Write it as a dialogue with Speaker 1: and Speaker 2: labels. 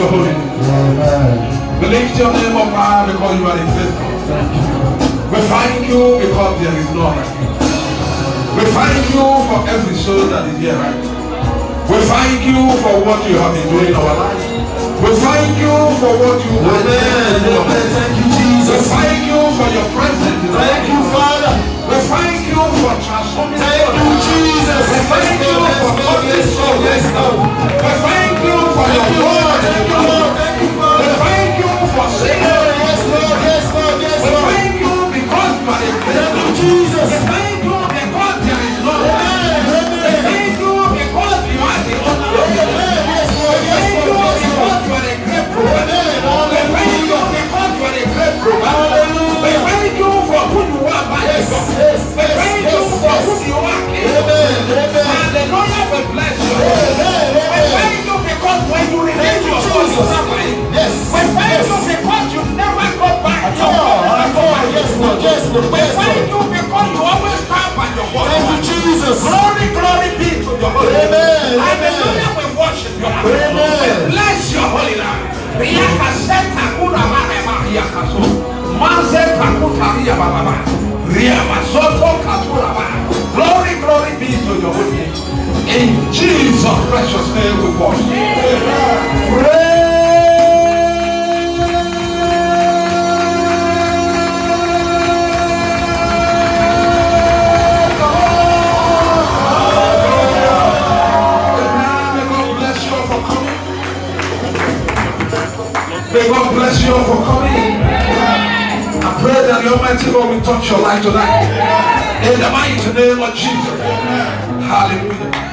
Speaker 1: your holy name. We lift your name up high because you are a faithful. We thank you because there is no like you. We thank you for every soul that is here right now. We thank you for what you have been doing in our lives. We thank you for what you have been doing. Thank you, Jesus. We thank you for your presence. Thank you, Father. We thank you for transforming. Thank you, Jesus. We thank you for calling soul. We thank you for your word. Thank you, Lord. Thank you, Father. We thank you for saving. Yes, Lord. Yes, Lord. Yes, Lord. We thank you because you are a great God. Jesus. We thank you because there is no one. We thank you because you are the owner of the world. Yes, Lord. Yes, Lord. We thank you because you are a great provider. We thank you because you are a great provider. We thank you for who you are by yourself. We thank you for who you are. Hallelujah. We bless you. We thank you because when you release your soul, you never leave. We thank you because you never go back. Yes, Lord. Yes, Lord. We thank you because you always stand by your word. Thank you, Jesus. Glory, glory be to your holy name. Hallelujah. We worship you. We bless your holy name. Glory, glory be to your holy name. In Jesus' precious name we worship. May God bless you all for coming. I pray that the Almighty God will touch your life tonight. In the mighty name of Jesus. Hallelujah.